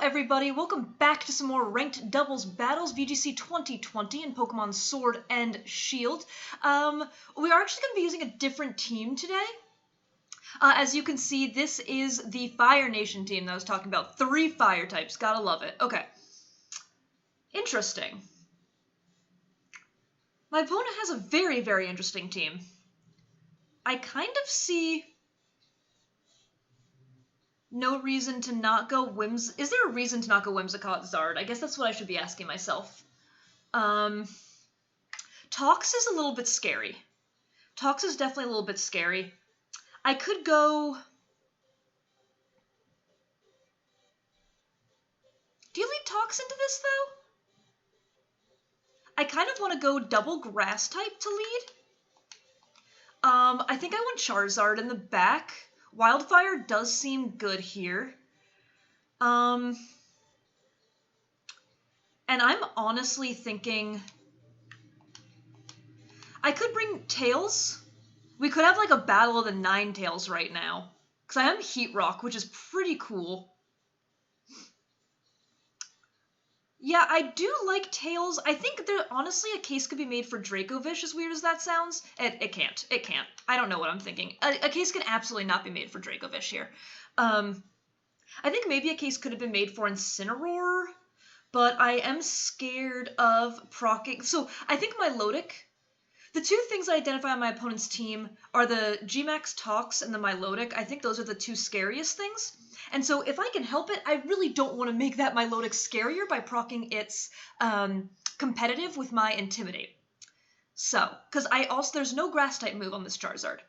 everybody, welcome back to some more Ranked Doubles Battles, VGC 2020 in Pokemon Sword and Shield. We are actually going to be using a different team today. As you can see, this is the Fire Nation team that I was talking about. 3 fire types, gotta love it. Okay. Interesting. My opponent has a very, very interesting team. I kind of see no reason to not go Is there a reason to not go Whimsicott Zard? I guess that's what I should be asking myself. Tox is a little bit scary. Tox is definitely a little bit scary. I could go... Do you lead Tox into this, though? I kind of want to go double grass type to lead. I think I want Charizard in the back. Wildfire does seem good here. And I'm honestly thinking I could bring Tails. We could have like a battle of the 9 Tails right now. Because I am Heat Rock, which is pretty cool. Yeah, I do like Tails. I think there honestly a case could be made for Dracovish, as weird as that sounds. It can't. It can't. I don't know what I'm thinking. A case can absolutely not be made for Dracovish here. I think maybe a case could have been made for Incineroar, but I am scared of proccing. So I think Milotic, the 2 things I identify on my opponent's team are the Gmax Tox and the Milotic. I think those are the 2 scariest things. And so if I can help it, I really don't want to make that Milotic scarier by proccing its competitive with my Intimidate. So, because there's no grass type move on this Charizard.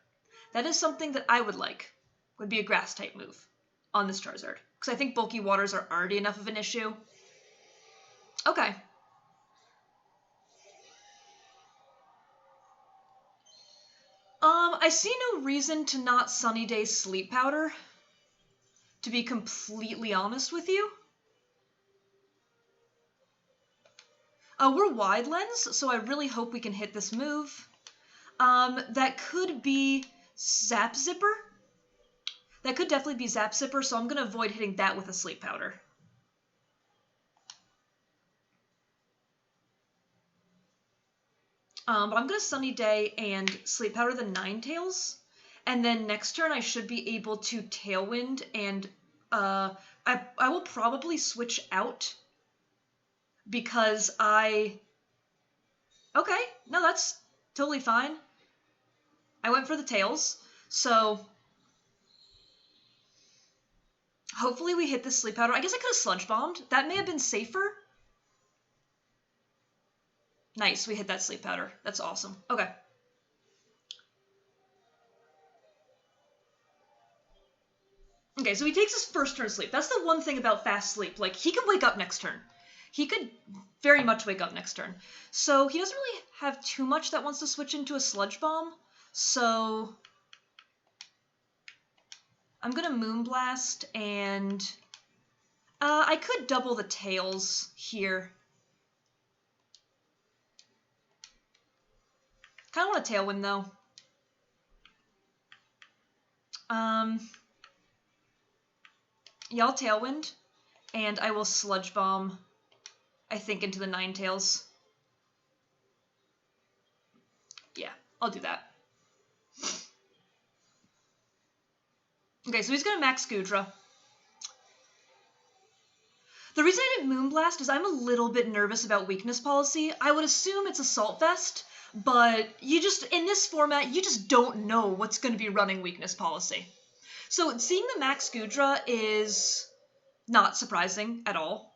That is something that I would like, would be a grass type move on this Charizard. Because I think bulky waters are already enough of an issue. Okay. I see no reason to not Sunny Day Sleep Powder, to be completely honest with you. We're Wide Lens, so I really hope we can hit this move. That could be Zap Zipper. That could definitely be Zap Zipper, so I'm going to avoid hitting that with a Sleep Powder. But I'm going to Sunny Day and Sleep Powder the Ninetales. And then next turn I should be able to Tailwind and I will probably switch out because Okay, no, that's totally fine. I went for the Tails, so hopefully we hit the Sleep Powder. I guess I could have Sludge Bombed. That may have been safer. Nice, we hit that Sleep Powder. That's awesome. Okay. Okay, so he takes his first turn sleep. That's the one thing about fast sleep. Like, he could wake up next turn. He could very much wake up next turn. So he doesn't really have too much that wants to switch into a Sludge Bomb. So I'm going to Moonblast, and I could double the Tails here. Kind of want a Tailwind, though. Yeah, I'll Tailwind, and I will Sludge Bomb, I think, into the Ninetales. Yeah, I'll do that. Okay, so he's going to Max Goodra. The reason I didn't Moonblast is I'm a little bit nervous about weakness policy. I would assume it's Assault Vest, but in this format, you just don't know what's going to be running weakness policy. So seeing the Max Goodra is not surprising at all.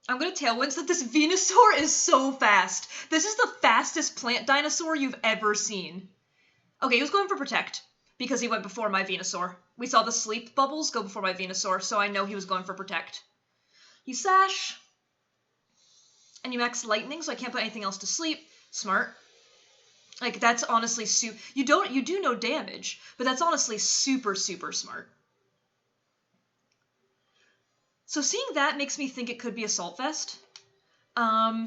I'm going to Tailwind so that this Venusaur is so fast. This is the fastest plant dinosaur you've ever seen. Okay, he was going for Protect because he went before my Venusaur. We saw the sleep bubbles go before my Venusaur, so I know he was going for Protect. You Sash, and you Max Lightning, so I can't put anything else to sleep. Smart. Like, that's honestly you do no damage, but that's honestly super, super smart. So seeing that makes me think it could be Assault Vest. I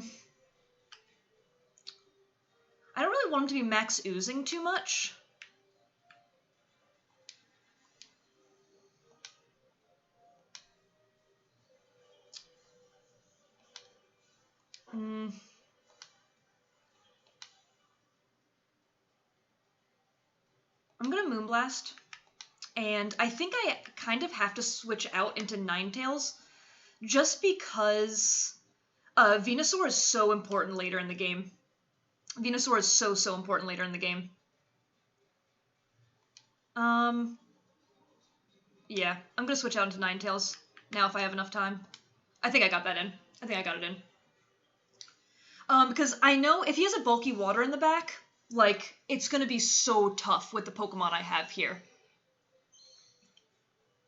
don't really want him to be max oozing too much. I'm gonna Moonblast, and I think I kind of have to switch out into Ninetales, just because Venusaur is so important later in the game. Venusaur is so important later in the game. Yeah, I'm gonna switch out into Ninetales now if I have enough time. I think I got that in. I think I got it in. Because I know if he has a bulky water in the back, like, it's gonna be so tough with the Pokemon I have here.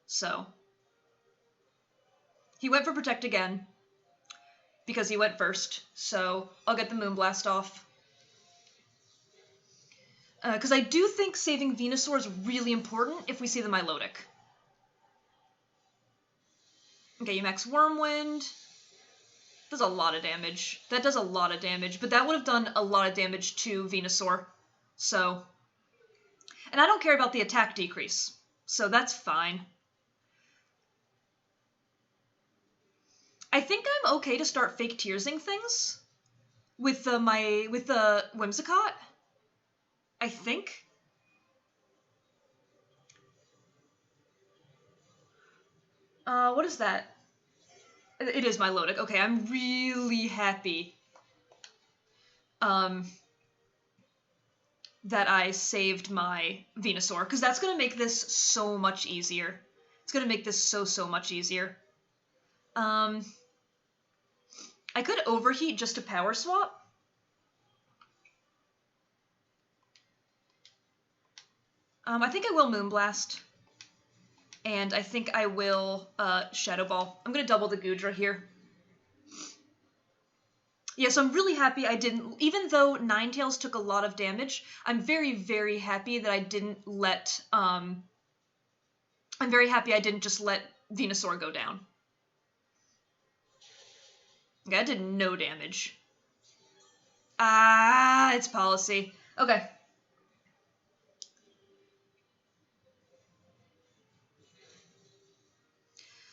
So. He went for Protect again, because he went first, so I'll get the Moonblast off. Because I do think saving Venusaur is really important if we see the Milotic. Okay, you max Wormwind. Does a lot of damage. That does a lot of damage, but that would have done a lot of damage to Venusaur. So. And I don't care about the attack decrease, so that's fine. I think I'm okay to start fake tearsing things with the Whimsicott. I think. What is that? It is Milotic. Okay, I'm really happy that I saved my Venusaur, because that's going to make this so much easier. It's going to make this so much easier. I could overheat just to power swap. I think I will Moonblast. And I think I will Shadow Ball. I'm going to double the Goodra here. Yeah, so I'm really happy I didn't, even though Ninetales took a lot of damage, I'm very happy that I didn't let, I'm very happy I didn't just let Venusaur go down. Okay, I did no damage. Ah, it's policy. Okay.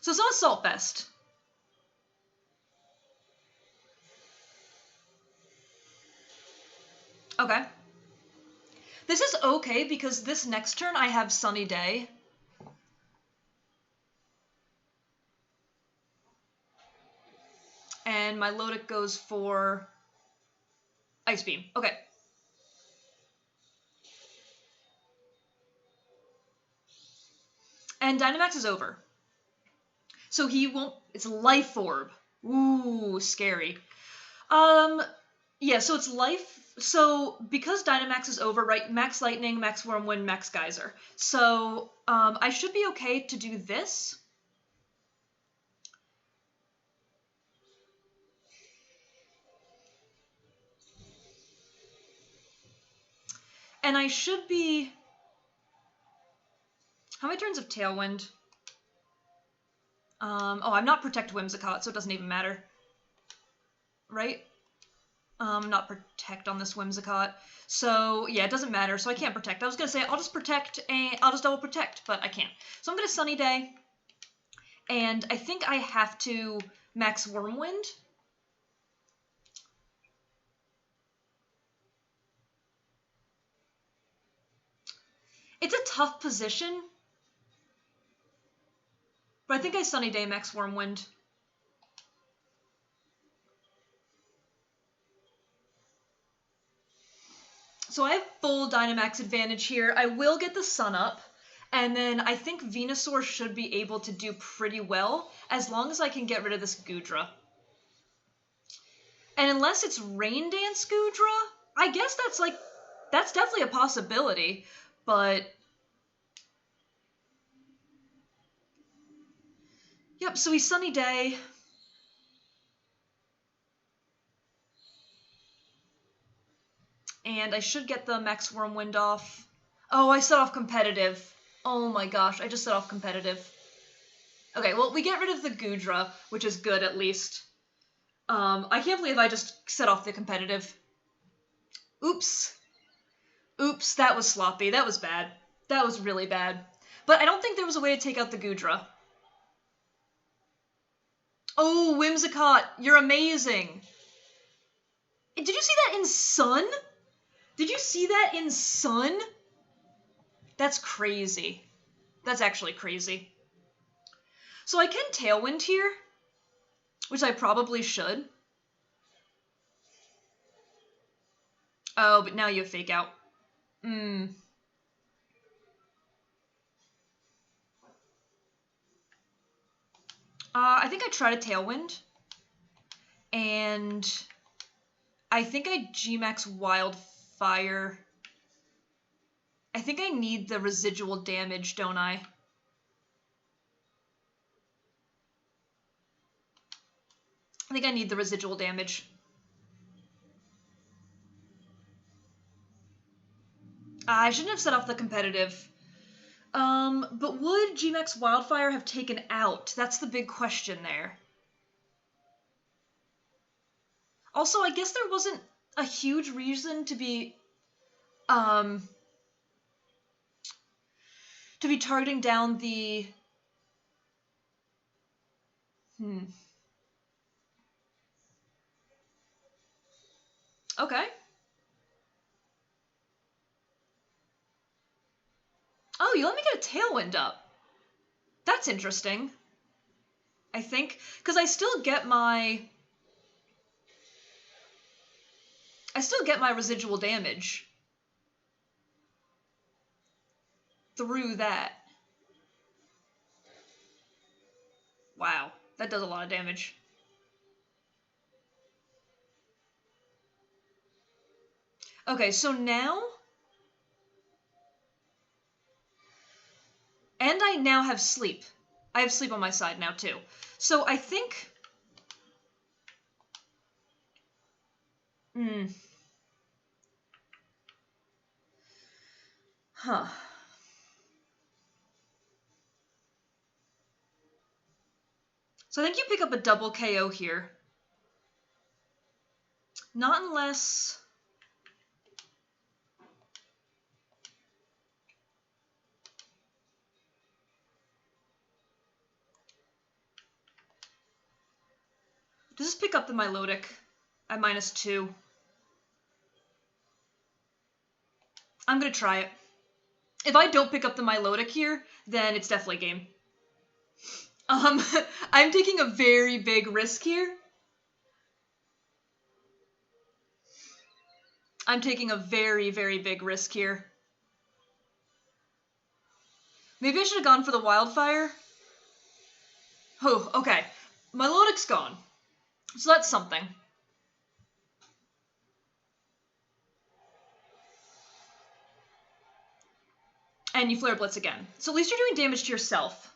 So it's not Assault Vest. Okay. This is okay because this next turn I have Sunny Day. And my Milotic goes for Ice Beam. Okay. And Dynamax is over. So he won't... It's Life Orb. Ooh, scary. Yeah, so it's Life... So, because Dynamax is over, right, Max Lightning, Max Wormwind, Max Geyser. So, I should be okay to do this. And I should be... How many turns of Tailwind? Oh, I'm not Protect Whimsicott, so it doesn't even matter. Right? Not Protect on this Whimsicott. So, yeah, it doesn't matter, so I can't Protect. I was going to say, I'll just Protect, and I'll just double Protect, but I can't. So I'm going to Sunny Day, and I think I have to Max Wormwind. It's a tough position, but I think I Sunny Day Max Wormwind. So I have full Dynamax advantage here. I will get the Sun Up, and then I think Venusaur should be able to do pretty well, as long as I can get rid of this Goodra. And unless it's Rain Dance Goodra, I guess that's definitely a possibility, but... Yep, so we Sunny Day. And I should get the Max Wormwind off. Oh, I set off Competitive. Oh my gosh, I just set off Competitive. Okay, well, we get rid of the Goodra, which is good at least. I can't believe I just set off the Competitive. Oops. Oops, that was sloppy. That was bad. That was really bad. But I don't think there was a way to take out the Goodra. Oh, Whimsicott, you're amazing. Did you see that in Sun? Did you see that in Sun? That's crazy. That's actually crazy. So I can Tailwind here, which I probably should. Oh, but now you have Fake Out. I think I try to Tailwind. And I think I G-Max Wildfire. I think I need the residual damage, don't I? I think I need the residual damage. I shouldn't have set off the competitive. But would G-Max Wildfire have taken out? That's the big question there. Also, I guess there wasn't a huge reason to be targeting down the... Okay. Oh, you let me get a Tailwind up. That's interesting. I think, because I still get my residual damage through that. Wow, that does a lot of damage. Okay, so now... And I now have Sleep. I have Sleep on my side now, too. So I think... Huh. So I think you pick up a double KO here. Not unless... Does this pick up the Milotic at -2? I'm gonna try it. If I don't pick up the Milotic here, then it's definitely game. I'm taking a very big risk here. I'm taking a very, very big risk here. Maybe I should have gone for the Wildfire. Oh, okay. Milotic's gone. So that's something. And you Flare Blitz again. So at least you're doing damage to yourself.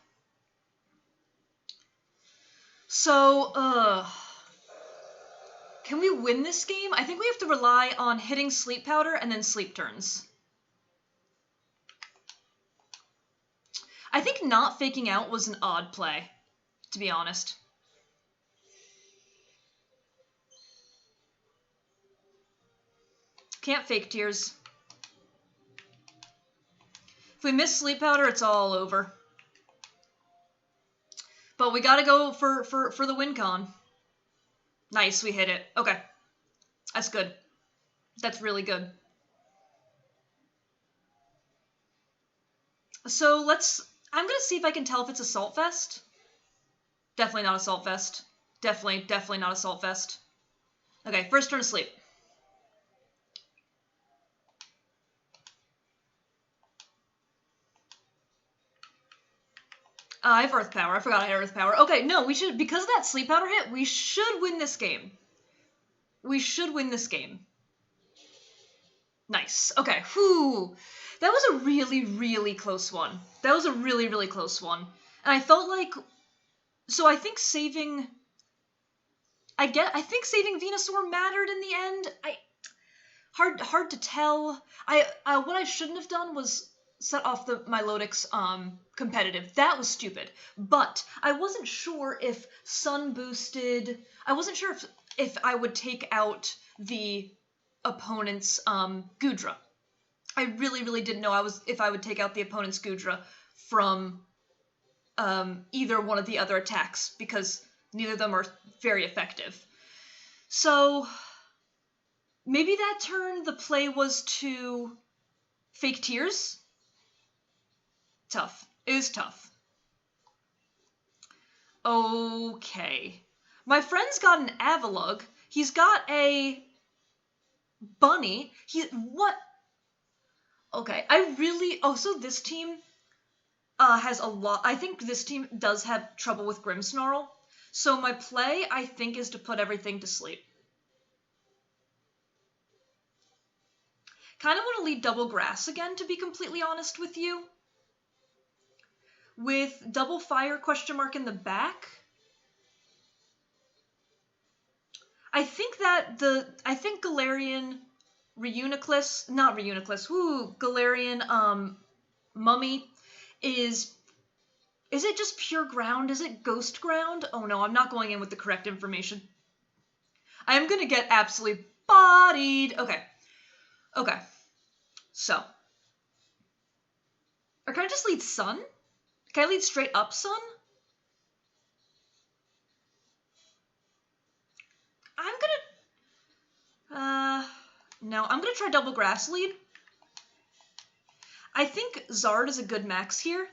So, can we win this game? I think we have to rely on hitting Sleep Powder and then Sleep Turns. I think not faking out was an odd play, to be honest. Can't fake Tears. If we miss Sleep Powder, it's all over. But we gotta go for the win con. Nice, we hit it. Okay. That's good. That's really good. So I'm gonna see if I can tell if it's Assault Vest. Definitely not Assault Vest. Definitely not Assault Vest. Okay, first turn of sleep. I have Earth Power. I forgot I had Earth Power. Okay, no, we should, because of that Sleep Powder hit, we should win this game. We should win this game. Nice. Okay, whew. That was a really, really close one. That was a really, really close one. And I felt like, so I think saving, I think saving Venusaur mattered in the end. Hard to tell. What I shouldn't have done was set off the Milotic's competitive. That was stupid. But I wasn't sure if Sun boosted. I wasn't sure if I would take out the opponent's Goodra. I really didn't know if I would take out the opponent's Goodra from either one of the other attacks, because neither of them are very effective. So Maybe that turn the play was to fake tears? Tough. It is tough. Okay. My friend's got an Avalugg. He's got a bunny. What? Okay, so this team has a lot. I think this team does have trouble with Grimmsnarl. So my play, I think, is to put everything to sleep. Kind of want to lead double grass again, to be completely honest with you. With double fire ? In the back. I think Galarian Galarian Mummy is it just pure ground? Is it ghost ground? Oh no, I'm not going in with the correct information. I am gonna get absolutely bodied. Okay. So. Or can I just lead Sun? Can I lead straight up Sun? No, I'm gonna try double grass lead. I think Zard is a good max here.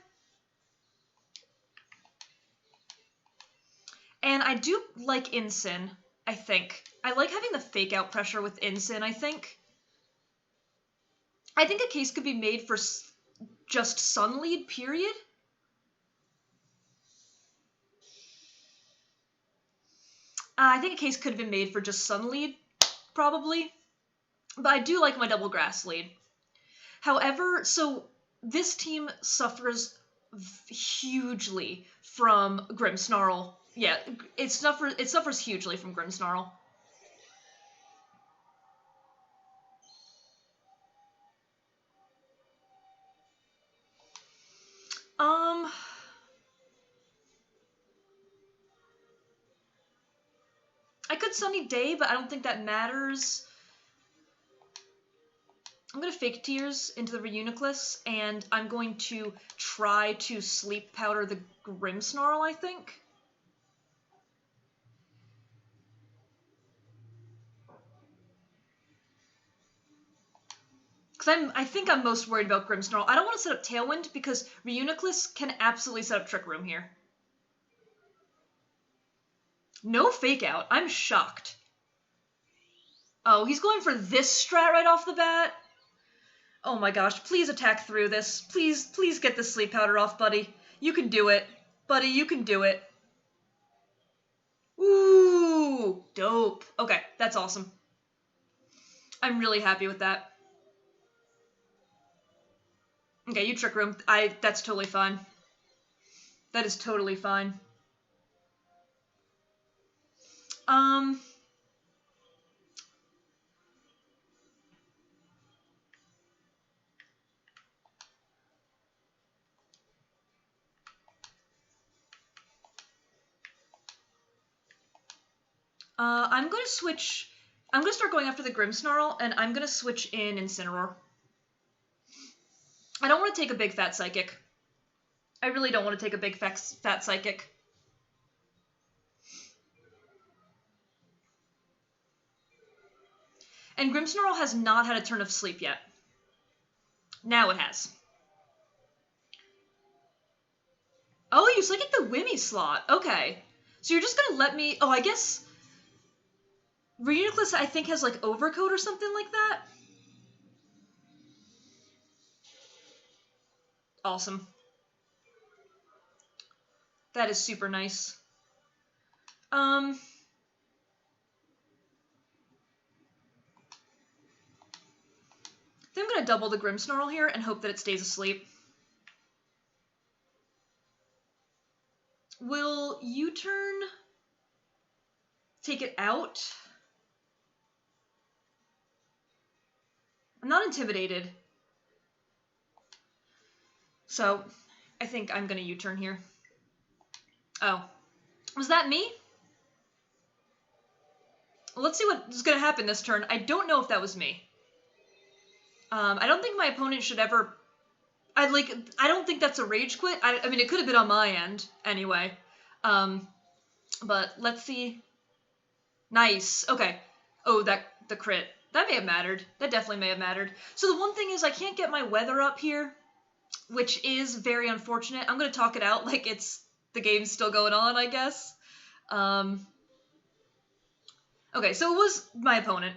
And I do like Incin, I think. I like having the fake out pressure with Incin, I think. I think a case could be made for just Sun lead, period. I think a case could have been made for just Sun lead, probably. But I do like my double grass lead. However, so this team suffers hugely from Grimmsnarl. Yeah, it suffers hugely from Grimmsnarl. I could Sunny Day, but I don't think that matters. I'm going to Fake Tears into the Reuniclus, and I'm going to try to Sleep Powder the Grimmsnarl, I think. Because I think I'm most worried about Grimmsnarl. I don't want to set up Tailwind, because Reuniclus can absolutely set up Trick Room here. No Fake Out. I'm shocked. Oh, he's going for this strat right off the bat? Oh my gosh, please attack through this. Please get the Sleep Powder off, buddy. You can do it. Buddy, you can do it. Ooh, dope. Okay, that's awesome. I'm really happy with that. Okay, you Trick Room. That's totally fine. That is totally fine. I'm going to switch. I'm going to start going after the Grimmsnarl, and I'm going to switch in Incineroar. I don't want to take a big fat Psychic. I really don't want to take a big fat Psychic. And Grimmsnarl has not had a turn of sleep yet. Now it has. Oh, you Psychic the Wimmy slot. Okay. So you're just going to let me... Oh, I guess... Reuniclus, I think, has, like, Overcoat or something like that? Awesome. That is super nice. Then I'm going to double the Grimmsnarl here and hope that it stays asleep. Will U-turn take it out? I'm not intimidated. So, I think I'm going to U-turn here. Oh. Was that me? Well, let's see what's going to happen this turn. I don't know if that was me. I don't think my opponent should ever... I don't think that's a Rage Quit. I mean, it could have been on my end, anyway. But let's see. Nice. Okay. Oh, the crit. That may have mattered. That definitely may have mattered. So the one thing is I can't get my weather up here, which is very unfortunate. I'm going to talk it out like the game's still going on, I guess. Okay, so it was my opponent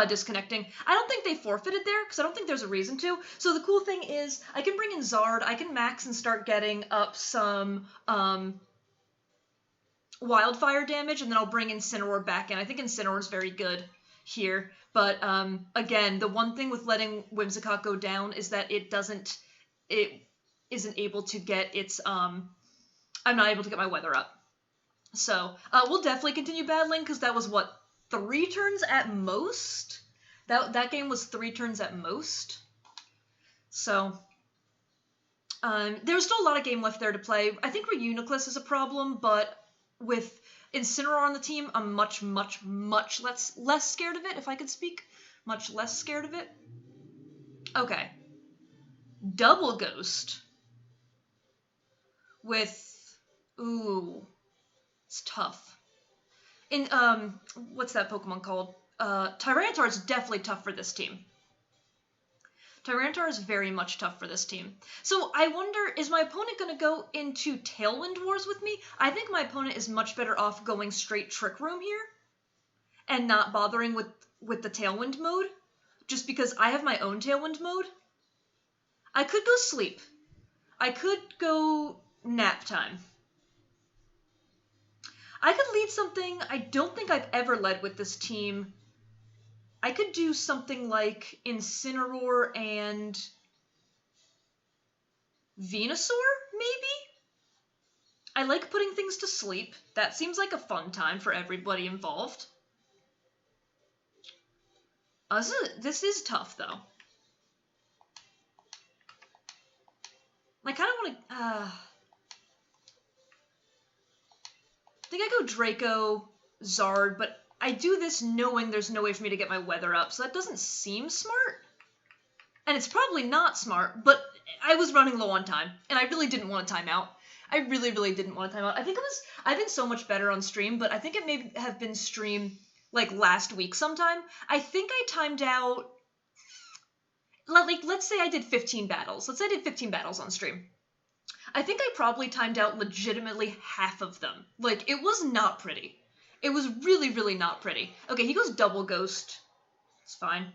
disconnecting. I don't think they forfeited there, because I don't think there's a reason to. So the cool thing is I can bring in Zard, I can max and start getting up some wildfire damage, and then I'll bring Incineroar back in. I think Incineroar is very good here, but again, the one thing with letting Whimsicott go down is that it isn't able to get its I'm not able to get my weather up. So we'll definitely continue battling, because that was what, 3 turns at most? That game was 3 turns at most. So there's still a lot of game left there to play. I think Reuniclus is a problem, but with Incineroar on the team, I'm much, much, much less scared of it, if I could speak. Much less scared of it. Okay. Double Ghost. With... Ooh. It's tough. In, what's that Pokemon called? Tyranitar is definitely tough for this team. Tyranitar is very much tough for this team. So I wonder, is my opponent going to go into Tailwind Wars with me? I think my opponent is much better off going straight Trick Room here and not bothering with the Tailwind mode, just because I have my own Tailwind mode. I could go Sleep. I could go Nap Time. I could lead something I don't think I've ever led with this team. I could do something like Incineroar and Venusaur, maybe? I like putting things to sleep. That seems like a fun time for everybody involved. This is tough, though. I kind of want to... I think I go Draco, Zard, but I do this knowing there's no way for me to get my weather up, so that doesn't seem smart. And it's probably not smart, but I was running low on time, and I really didn't want a timeout. I really, really didn't want a timeout. I've been so much better on stream, but I think it may have been stream, like, last week sometime. I think I timed out, like, let's say I did 15 battles. Let's say I did 15 battles on stream. I think I probably timed out legitimately half of them. Like, it was not pretty. It was really, really not pretty. Okay, he goes Double Ghost. It's fine.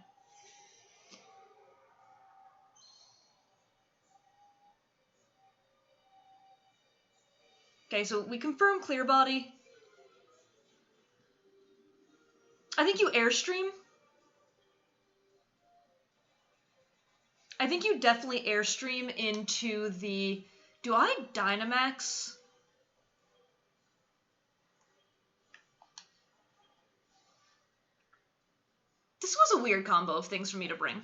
Okay, so we confirm Clear Body. I think you Airstream. I think you definitely Airstream into the... Do I Dynamax? This was a weird combo of things for me to bring.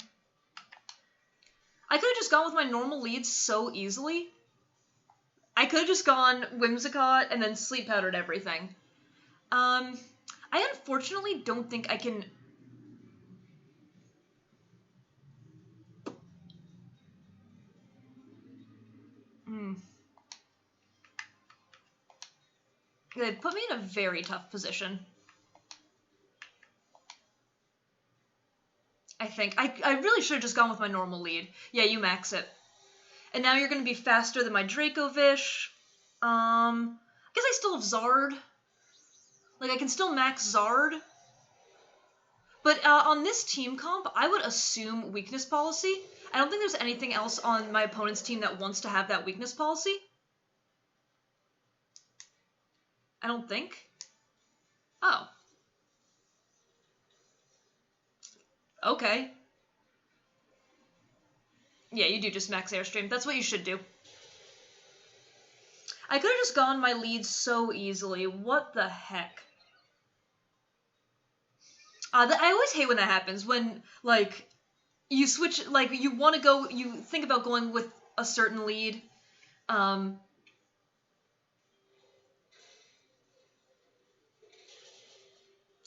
I could have just gone with my normal leads so easily. I could have just gone Whimsicott and then Sleep Powdered everything. I unfortunately don't think I can... They put me in a very tough position. I think. I really should have just gone with my normal lead. Yeah, you max it. And now you're going to be faster than my Dracovish. I guess I still have Zard. Like, I can still max Zard. But on this team comp, I would assume Weakness Policy. I don't think there's anything else on my opponent's team that wants to have that Weakness Policy. I don't think. Oh. Okay. Yeah, you do just max Airstream. That's what you should do. I could have just gone my lead so easily. What the heck? I always hate when that happens. When, like, you switch, like, you want to go, you think about going with a certain lead.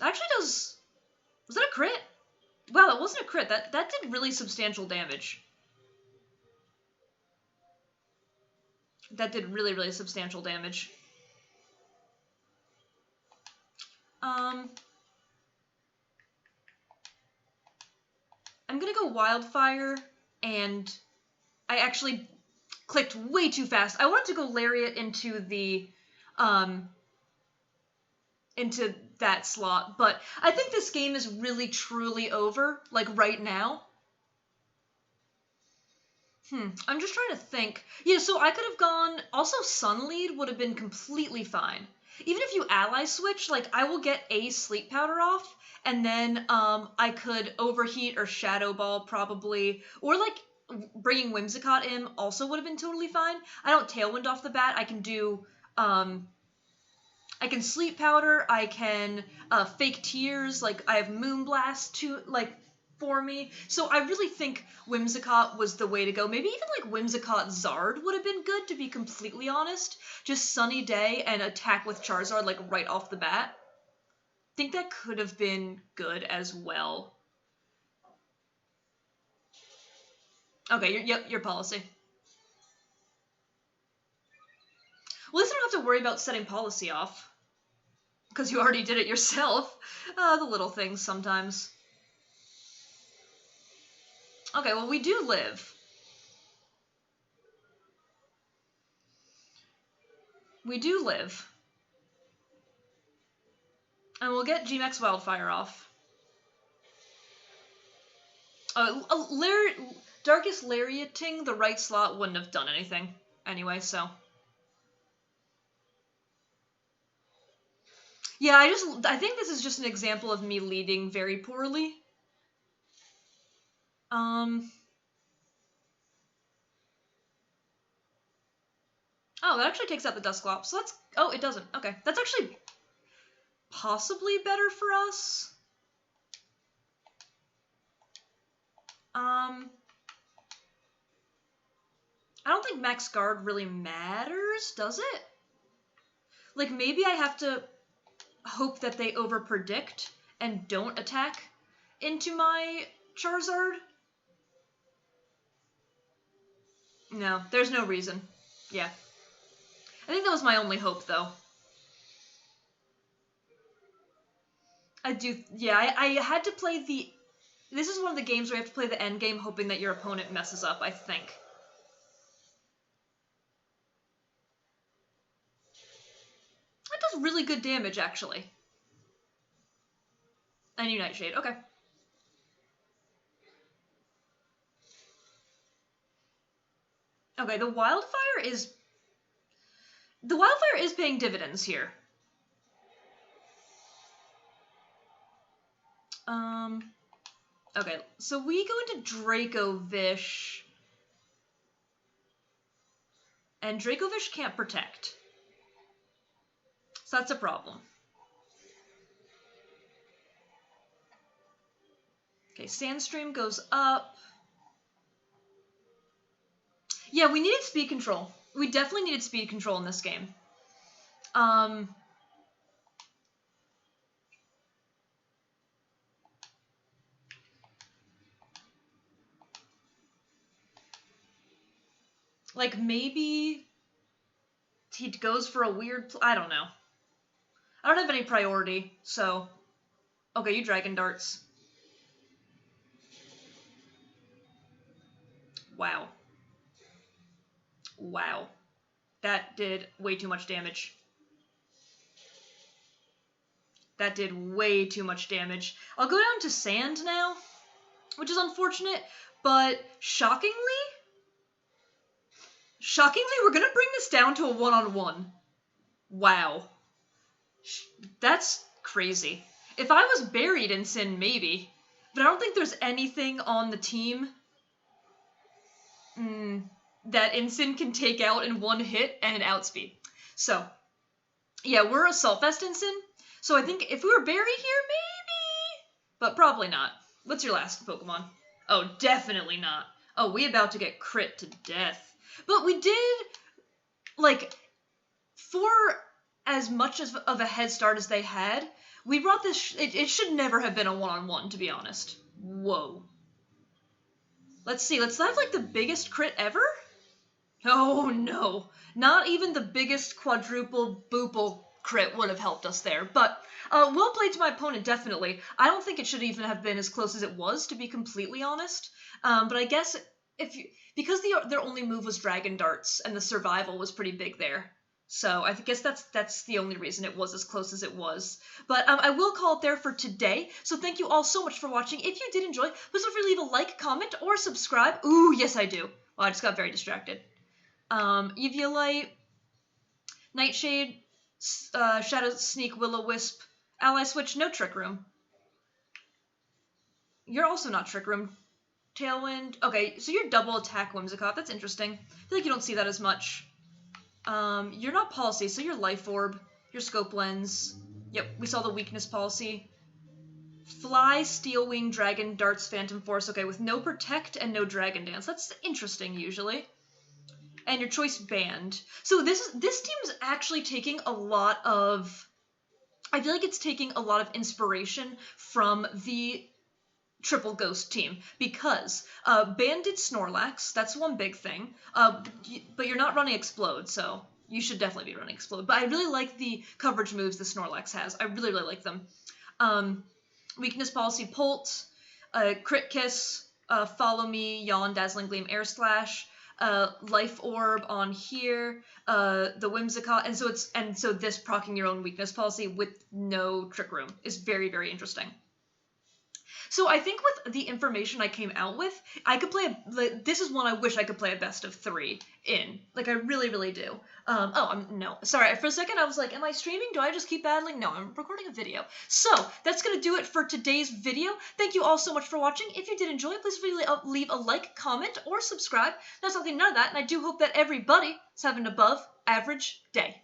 Actually does... Was that a crit? Wow, that wasn't a crit. That did really substantial damage. That did really, really substantial damage. I'm gonna go Wildfire, and I actually clicked way too fast. I wanted to go Lariat into the, into that slot, but I think this game is really truly over, like right now. I'm just trying to think. Yeah, so I could have gone, also Sunlead would have been completely fine. Even if you ally switch, like I will get a Sleep Powder off, and then I could Overheat or Shadow Ball probably, or like bringing Whimsicott in also would have been totally fine. I don't Tailwind off the bat. I can do, I can Sleep Powder, I can Fake Tears, like I have Moonblast to, like, for me. So I really think Whimsicott was the way to go. Maybe even like Whimsicott Zard would have been good, to be completely honest. Just Sunny Day and attack with Charizard like right off the bat. I think that could have been good as well. Okay, your policy. Well, at least I don't have to worry about setting policy off. Because you already did it yourself. The little things sometimes. Okay, well, we do live. We do live. And we'll get G-Max Wildfire off. Darkest Lariating the right slot wouldn't have done anything anyway, so. Yeah, I think this is just an example of me leading very poorly. Oh, that actually takes out the Dusclops. So that's... Oh, it doesn't. Okay. That's actually possibly better for us. I don't think Max Guard really matters, does it? Like, maybe I have to hope that they overpredict and don't attack into my Charizard? No, there's no reason. Yeah. I think that was my only hope, though. I had to play the... This is one of the games where you have to play the end game hoping that your opponent messes up, I think. That does really good damage, actually. And you Nightshade, okay. Okay, the Wildfire is paying dividends here. Okay, so we go into Dracovish. And Dracovish can't protect. So that's a problem. Okay, Sandstream goes up. Yeah, we needed speed control. We definitely needed speed control in this game. Like, maybe he goes for a weird... I don't know. I don't have any priority, so... Okay, you Dragon Darts. Wow. Wow. That did way too much damage. That did way too much damage. I'll go down to Sand now, which is unfortunate, but shockingly, we're going to bring this down to a one-on-one. Wow. That's crazy. If I was buried in Sin, maybe, but I don't think there's anything on the team that Incin can take out in one hit and outspeed. So, yeah, we're a Sulfest Incin, so I think if we were buried here, maybe, but probably not. What's your last Pokemon? Oh, definitely not. Oh, we about to get crit to death. But we did, like, for as much of a head start as they had, we brought this, it should never have been a one-on-one, to be honest. Whoa. Let's see, let's have, like, the biggest crit ever? Oh, no. Not even the biggest quadruple boople crit would have helped us there. But well played to my opponent, definitely. I don't think it should even have been as close as it was, to be completely honest. But I guess because their only move was Dragon Darts and the survival was pretty big there. So I guess that's the only reason it was as close as it was. But I will call it there for today. So thank you all so much for watching. If you did enjoy, please feel free to leave a like, comment, or subscribe. Ooh, yes I do. Well, I just got very distracted. Eviolite, Nightshade, Shadow Sneak, Will-O-Wisp, Ally Switch, no Trick Room. You're also not Trick Room. Tailwind. Okay, so you're double attack Whimsicott. That's interesting. I feel like you don't see that as much. You're not Policy, so you're Life Orb. You're Scope Lens. Yep, we saw the weakness policy. Fly, Steel Wing, Dragon, Darts, Phantom Force. Okay, with no Protect and no Dragon Dance. That's interesting, usually. And your choice banned. So this team is actually taking a lot of... I feel like it's taking a lot of inspiration from the Triple Ghost team, because Bandit Snorlax, that's one big thing, but you're not running Explode, so you should definitely be running Explode. But I really like the coverage moves the Snorlax has. I really, really like them. Weakness Policy, Polt, Crit Kiss, Follow Me, Yawn, Dazzling Gleam, Air Slash, Life Orb on here, the Whimsicott, and so this proccing your own weakness policy with no Trick Room is very, very interesting. So I think with the information I came out with, I could play this is one I wish I could play a best of 3 in. Like, I really, really do. No. Sorry, for a second I was like, am I streaming? Do I just keep battling? No, I'm recording a video. So, that's going to do it for today's video. Thank you all so much for watching. If you did enjoy, please leave a like, comment, or subscribe. That's nothing, none of that, and I do hope that everybody is having an above average day.